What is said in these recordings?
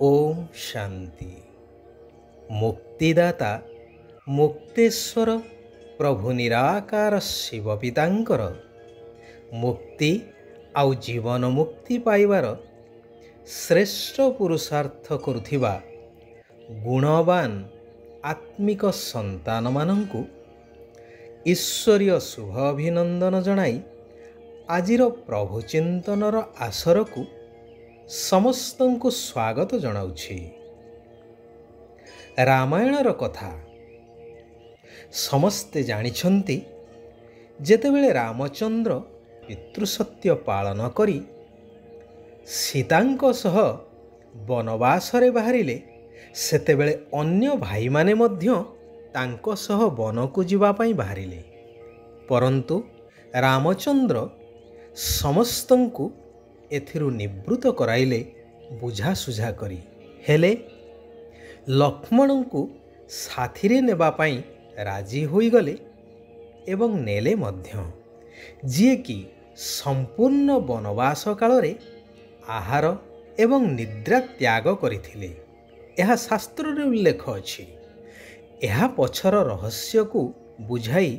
ओम शांति। मुक्तिदाता मुक्तेश्वर प्रभु निराकार शिव पितांकर मुक्ति आउ जीवन मुक्ति पाइबार श्रेष्ठ पुरुषार्थ करुथिबा गुणवान आत्मिक संतान मानंकु ईश्वरीय शुभ अभिनंदन जनाई आजिर प्रभु चिंतनर आसर को समस्तंकु स्वागत जनाउछि। रामायणर कथा समस्ते जानिछन्ति। जेतेबेले रामचंद्र पितृसत्य पालन करी सीतांक सह वनवासरे बाहरिले सेतेबेले अन्य भाई माने मध्य तांको सह वनकु जिबा पई बाहरिले, परंतु रामचंद्र समस्तंकु एथिरु निवृत्त कराइले बुझासुझा करी। हेले लक्ष्मण को साथीरे नेबा पई राजी होई गले एवं नेले मध्य, जिए कि संपूर्ण वनवास काल रे आहार एवं निद्रा त्याग करिथिले। यह शास्त्र रे उल्लेख अछि। यह पछर रहस्य को बुझाई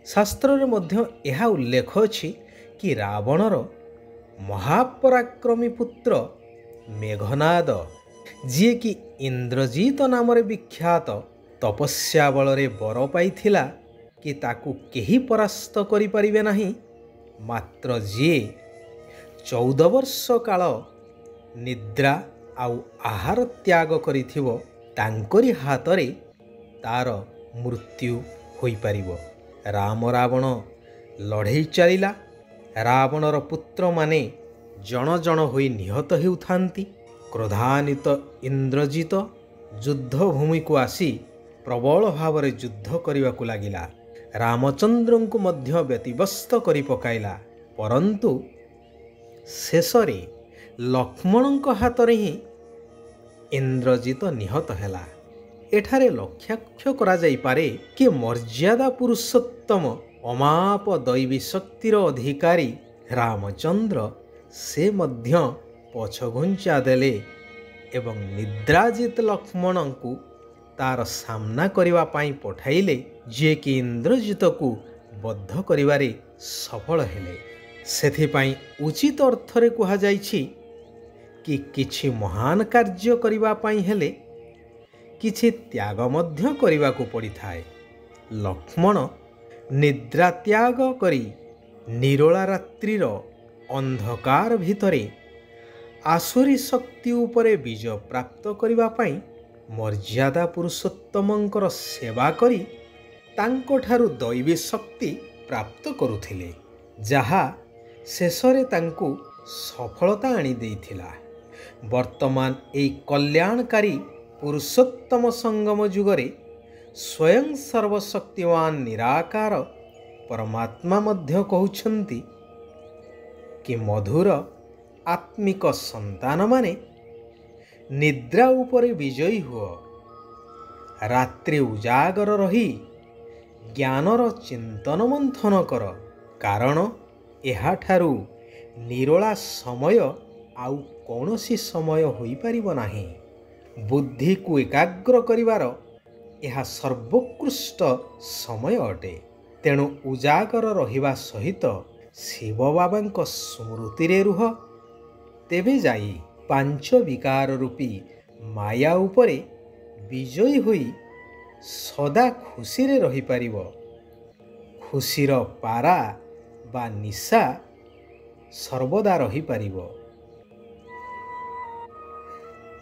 शास्त्र रे मध्य यह उल्लेख अछि कि रावणर महापराक्रमी पुत्र मेघनाद, जिए कि इंद्रजीत नाम विख्यात तपस्या बल रे बर पाइथिला कि ताकू केही परास्त करि परिबे नाही, मात्र जिए 14 वर्ष काल निद्रा आउ आहार त्याग करिथिबो तांकरी हातरे तार मृत्यु होई परिबो। राम रावण लड़ाई चलिला। रावणर पुत्र माने जन जन होई निहत हेउथांती। क्रोधान्वित इंद्रजित युद्ध भूमि को आसी प्रबल भाव युद्ध करने को लगिला। रामचंद्र को मध्य व्यतिव्यस्त करि पकाइला, परंतु शेषरे लक्ष्मण हाथ रे ही इंद्रजित निहत हैला। एठारे लक्ष्याख्य करा जाई पारे कि मर्यादा पुरुषोत्तम अमाप दैवी शक्तिर अधिकारी रामचंद्र से मध्य पछघुंचा देले एवं निद्राजित लक्ष्मण को तार सामना करिवा पाई पठाइले, जे कि इंद्रजित को बद्ध करिवारे सफल हेले। सेथिपाई उचित अर्थरे कहा जाइछि कि किछि महान कार्य करिवा पाई हेले किछि त्याग मध्य करिवा को पड़िथाए। लक्ष्मण निद्रा त्याग करी निरोला रात्रिर अंधकार भितरे आसुरी शक्ति उपरे विजय प्राप्त करिवा पाई मर्यादा पुरुषोत्तमंकर सेवा करी तांको ठारू दैवी शक्ति प्राप्त करुथिले, जहा शेषरे तांको सफलता आनी देइथिला। वर्तमान एई कल्याणकारी पुरुषोत्तम संगम जुगरे स्वयं सर्वशक्तिवान निराकार परमात्मा मध्य कहउछन्ति कि मधुर आत्मिक संतान माने निद्रा उपरे विजयी हुओ, रात्रि उजागर रही ज्ञानर चिंतन मंथन कर, कारण एहाठारू निरोला समय आउ कौनसी समय होई परिबो नाही। बुद्धि को एकाग्र करिवार यह सर्वोत्कृष्ट समय अटे। तेणु उजागर रहिबा सहित शिव बाबांक स्मृति रे रुह, तेबे जाई पांच विकार रूपी माया उपरे विजयी होई सदा खुशी रे रही पारिबो। खुशीर पारा बा निशा सर्वदा रही पारिबो।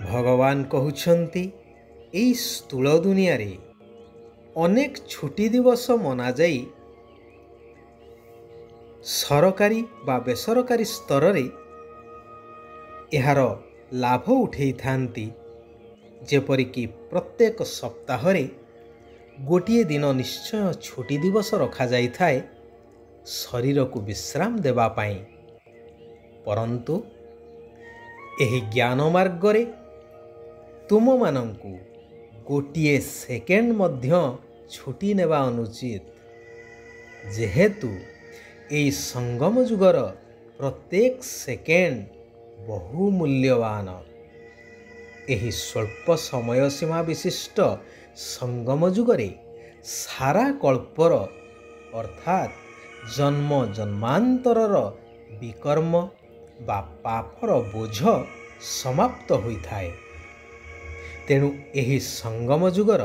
भगवान कहउछन्ति एई स्थूल दुनिया रे अनेक छुट्टी दिवस मना जाई सरकारी बा बेसरकारी स्तर रे एहार लाभ उठेई थांती। जेपरिक प्रत्येक सप्ताह रे गोटिए दिन निश्चय छुट्टी दिवस रखा जाई थाए शरीर को विश्राम देवा पाई, परंतु एही ज्ञान मार्ग रे तुम मानंकु गोटिए सेकेंड मध्य छुट्टी नेबा अनुचित, जेहेतु एई संगम जुगर प्रत्येक सेकेंड बहुमूल्यवान। ଏହି ସ୍ୱଳ୍ପ ସମୟ ସୀମା ବିଶିଷ୍ଟ ସଙ୍ଗମ ଯୁଗରେ ସାରା କଳ୍ପର ଅର୍ଥାତ୍ ଜନ୍ମ ଜନ୍ମାନ୍ତରର ବିକର୍ମ ବା ପାପର ବୋଝ ସମାପ୍ତ ହୋଇଥାଏ। ତେଣୁ ଏହି ସଙ୍ଗମ ଯୁଗର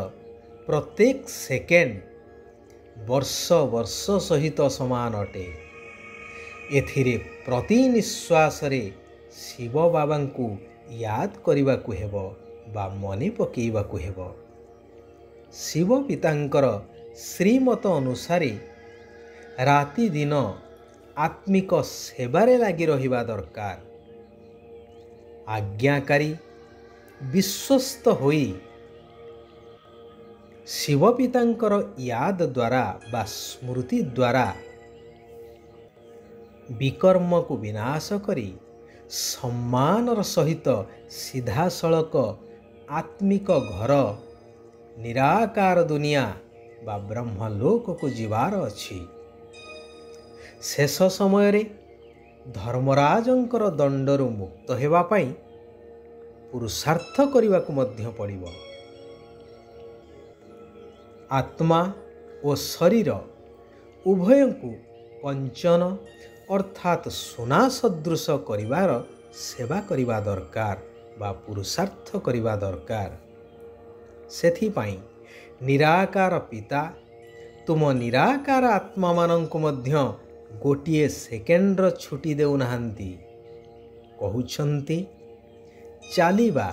ପ୍ରତ୍ୟେକ ସେକେଣ୍ଡ ବର୍ଷ ବର୍ଷ ସହିତ ସମାନ ଅଟେ। ଏଥିରେ ପ୍ରତି ନିଶ୍ୱାସରେ ଶିବ ବାବାଙ୍କୁ ୟାଦ କରିବାକୁ ହେବ ବା ମନେ ପକାଇବାକୁ ହେବ। ଶିବ ପିତାଙ୍କର ଶ୍ରୀମତ ଅନୁସାରେ ରାତିଦିନ ଆତ୍ମିକ ସେବାରେ ଲାଗି ରହିବା ଦରକାର। ଆଜ୍ଞାକାରୀ ବିଶ୍ୱସ୍ତ ହୋଇ ଶିବ ପିତାଙ୍କର ୟାଦ ଦ୍ୱାରା ବା ସ୍ମୃତି ଦ୍ୱାରା ବିକର୍ମକୁ ବିନାଶ କରି ସମ୍ମାନର ସହିତ ସିଧାସଳଖ ଆତ୍ମିକ ଘର ନିରାକାର ଦୁନିଆ ବା ବ୍ରହ୍ମଲୋକକୁ ଯିବାର ଅଛି। ଶେଷ ସମୟରେ ଧର୍ମରାଜଙ୍କର ଦଣ୍ଡରୁ ମୁକ୍ତ ହେବା ପାଇଁ ପୁରୁଷାର୍ଥ କରିବାକୁ ମଧ୍ୟ ପଡ଼ିବ। ଆତ୍ମା ଓ ଶରୀର ଉଭୟଙ୍କୁ କଞ୍ଚନ ଅର୍ଥାତ୍ ସୁନା ସଦୃଶ କରିବାର ସେବା କରିବା ଦରକାର ବା ପୁରୁଷାର୍ଥ କରିବା ଦରକାର। ସେଥିପାଇଁ ନିରାକାର ପିତା ତୁମ ନିରାକାର ଆତ୍ମାମାନଙ୍କୁ ମଧ୍ୟ ଗୋଟିଏ ସେକେଣ୍ଡର ଛୁଟି ଦେଉନାହାନ୍ତି। କହୁଛନ୍ତି ଚାଲିବା,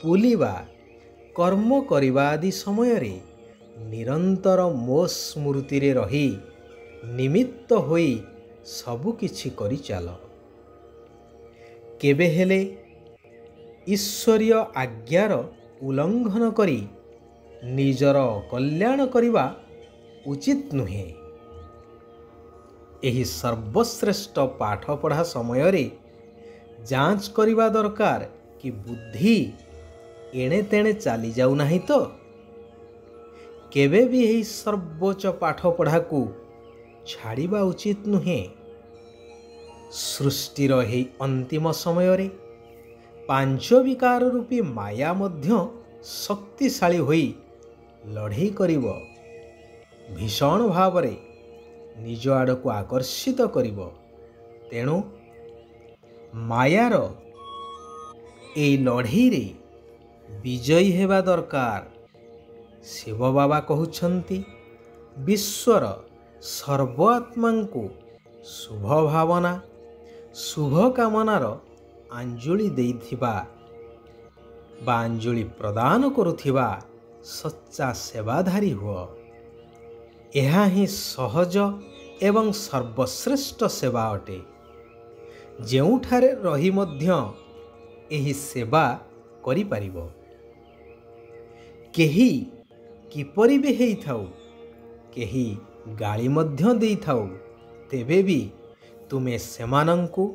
ବୁଲିବା, କର୍ମ କରିବା ଆଦି ସମୟରେ ନିରନ୍ତର ମୋ ସ୍ମୃତିରେ ରହି ନିମିତ୍ତ ହୋଇ ସବୁକିଛି କରିଚାଲ। କେବେ ହେଲେ ଈଶ୍ୱରୀୟ ଆଜ୍ଞାର ଉଲ୍ଲଙ୍ଘନ କରି ନିଜର କଲ୍ୟାଣ କରିବା ଉଚିତ ନୁହେଁ। ଏହି ସର୍ବଶ୍ରେଷ୍ଠ ପାଠପଢ଼ା ସମୟରେ ଯାଞ୍ଚ କରିବା ଦରକାର କି ବୁଦ୍ଧି ଏଣେ ତେଣେ ଚାଲିଯାଉ ନାହିଁ ତ। କେବେ ବି ଏହି ସର୍ବୋଚ୍ଚ ପାଠପଢ଼ାକୁ ଛାଡ଼ିବା ଉଚିତ ନୁହେଁ। ସୃଷ୍ଟିର ଏହି ଅନ୍ତିମ ସମୟରେ ପାଞ୍ଚ ବିକାର ରୂପୀ ମାୟା ମଧ୍ୟ ଶକ୍ତିଶାଳୀ ହୋଇ ଲଢ଼େଇ କରିବ, ଭୀଷଣ ଭାବରେ ନିଜ ଆଡ଼କୁ ଆକର୍ଷିତ କରିବ। ତେଣୁ ମାୟାର ଏହି ଲଢ଼େଇରେ ବିଜୟୀ ହେବା ଦରକାର। ଶିବ ବାବା କହୁଛନ୍ତି ବିଶ୍ୱର ସର୍ବ ଆତ୍ମାଙ୍କୁ ଶୁଭ ଭାବନା, ଶୁଭ କାମନାର ଆଞ୍ଜଳି ଦେଇଥିବା ବା ଆଞ୍ଜଳି ପ୍ରଦାନ କରୁଥିବା ସଚ୍ଚା ସେବାଧାରୀ ହୁଅ। ଏହା ହିଁ ସହଜ ଏବଂ ସର୍ବଶ୍ରେଷ୍ଠ ସେବା ଅଟେ। ଯେଉଁଠାରେ ରହି ମଧ୍ୟ ଏହି ସେବା କରିପାରିବ। କେହି କିପରି ବି ହେଇଥାଉ, କେହି ଗାଳି ମଧ୍ୟ ଦେଇଥାଉ, ତେବେ ବି ତୁମେ ସେମାନଙ୍କୁ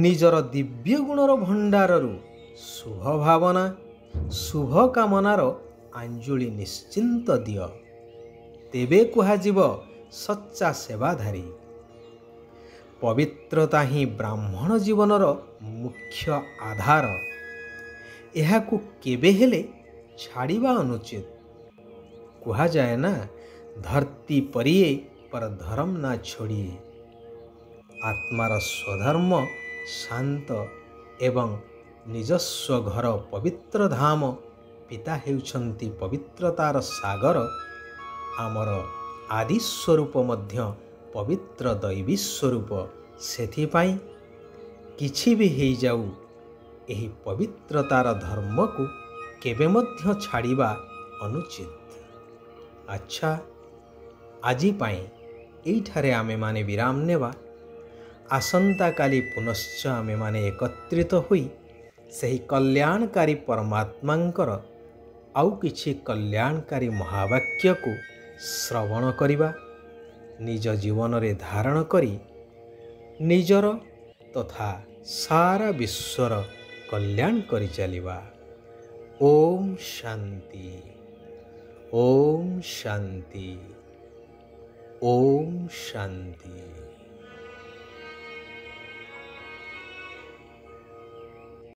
ନିଜର ଦିବ୍ୟ ଗୁଣର ଭଣ୍ଡାରରୁ ଶୁଭ ଭାବନା, ଶୁଭ କାମନାର ଆଞ୍ଜଳି ନିଶ୍ଚିନ୍ତ ଦିଅ। ତେବେ କୁହାଯିବ ସଚ୍ଚା ସେବାଧାରୀ। ପବିତ୍ରତା ହିଁ ବ୍ରାହ୍ମଣ ଜୀବନର ମୁଖ୍ୟ ଆଧାର। ଏହାକୁ କେବେ ହେଲେ ଛାଡ଼ିବା ଅନୁଚିତ। କୁହାଯାଏ ନା, ଧରତୀ ପରିଏ ପର ଧର୍ମ ନା ଛୋଡ଼ିଏ। ଆତ୍ମାର ସ୍ୱଧର୍ମ ଶାନ୍ତ ଏବଂ ନିଜସ୍ୱ ଘର ପବିତ୍ର ଧାମ ପିତା ହେଉଛନ୍ତି ପବିତ୍ରତାର ସାଗର। ଆମର ଆଦି ସ୍ୱରୂପ ମଧ୍ୟ ପବିତ୍ର ଦୈବୀ ସ୍ୱରୂପ। ସେଥିପାଇଁ କିଛି ବି ହେଇଯାଉ, ଏହି ପବିତ୍ରତାର ଧର୍ମକୁ କେବେ ମଧ୍ୟ ଛାଡ଼ିବା ଅନୁଚିତ। ଆଚ୍ଛା, ଆଜି ପାଇଁ ଏଇଠାରେ ଆମେମାନେ ବିରାମ ନେବା। ଆସନ୍ତାକାଲି ପୁନଶ୍ଚ ଆମେମାନେ ଏକତ୍ରିତ ହୋଇ ସେହି କଲ୍ୟାଣକାରୀ ପରମାତ୍ମାଙ୍କର ଆଉ କିଛି କଲ୍ୟାଣକାରୀ ମହାବାକ୍ୟକୁ ଶ୍ରବଣ କରିବା, ନିଜ ଜୀବନରେ ଧାରଣ କରି ନିଜର ତଥା ସାରା ବିଶ୍ୱର କଲ୍ୟାଣ କରିଚାଲିବା। ଓମ୍ ଶାନ୍ତି, ଓମ୍ ଶାନ୍ତି, ଓମ୍ ଶାନ୍ତି।